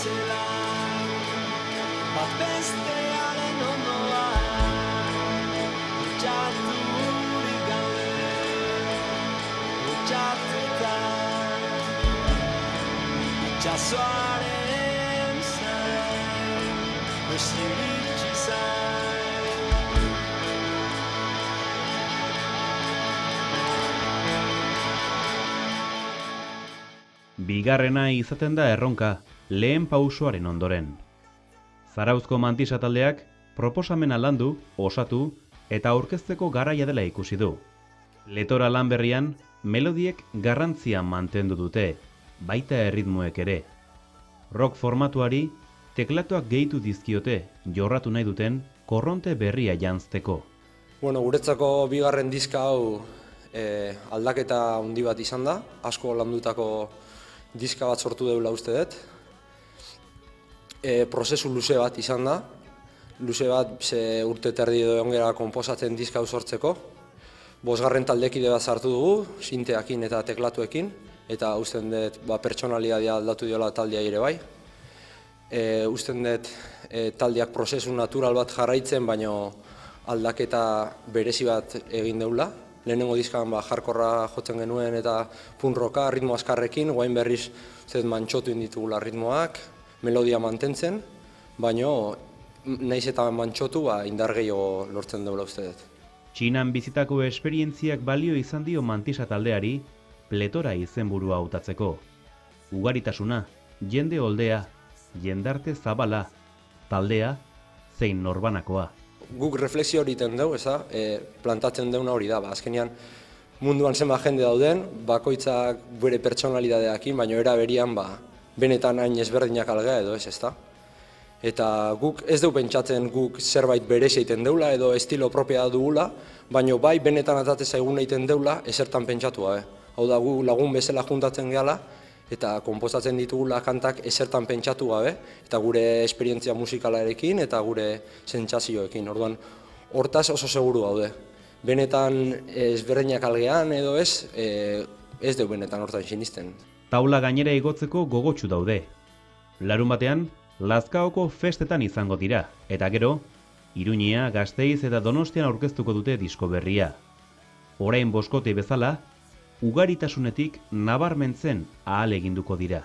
bezala, bat bestearen ondoan, utxaturik gaude, utxatuta, itxasoaren zain, beste iritsi zain. Bigarrena izaten da erronka, lehen pausoaren ondoren. Zarauzko Mantisa taldeak proposamena landu, osatu eta aurkezteko garaia dela ikusi du. Letora lan berrian, melodiek garrantzia mantendu dute, baita erritmoek ere. Rock formatuari, teklatuak gehitu dizkiote jorratu nahi duten korronte berria janzteko. Guretzako bigarren diska hau aldaketa handi bat izan da, asko landutako diska bat sortu deula uste dut. Prozesu luze bat izan da, luze bat ze urte terdi edo ongera konposatzen diska hau sortzeko. 5. taldekide bat sartu dugu, sinteakin eta teklatuekin, eta usten dut pertsonalitatea aldatu diola taldea ere bai. Usten dut taldeak prozesu natural bat jarraitzen, baino aldaketa berezi bat egin deula. Lehenengo diskan jarkorra jotzen genuen eta punk rocka ritmo azkarrekin, guain berriz mantxotu inditugula ritmoak, melodia mantentzen, baino naiz eta mantxotu indar gehiago lortzen deula uste dut. Txinan bizitako esperientziak balio izan dio Mantisa taldeari pletora izenburua hautatzeko. Ugaritasuna, jende oldea, jendarte zabala, taldea, zein norbanakoa. Guk refleksio hori egiten dugu, plantatzen deuna hori da. Azkenean munduan zenbat jende dauden, bakoitzak bere pertsonalitateakin, baina era berian benetan hain ezberdinak algea edo ez, ezta? Eta guk ez dugu pentsatzen guk zerbait berezi egiten deula edo estilo propioa dugula, baina bai benetan atate zaigun egiten deula ezertan pentsatu gabe. Hau da, gu lagun bezala juntatzen gehala eta konposatzen ditugula kantak ezertan pentsatu gabe, eta gure esperientzia musikalarekin eta gure sentsazioekin. Orduan, hortaz oso seguru gaude. Benetan ezberdinak algean edo ez dugu benetan hortan sinisten. Taula gainera igotzeko gogotsu daude. Larunbatean, Lazkaoko festetan izango dira, eta gero, Iruñea, Gasteiz eta Donostian aurkeztuko dute disko berria. Orain boskote bezala, ugaritasunetik nabarmentzen ahaleginduko dira.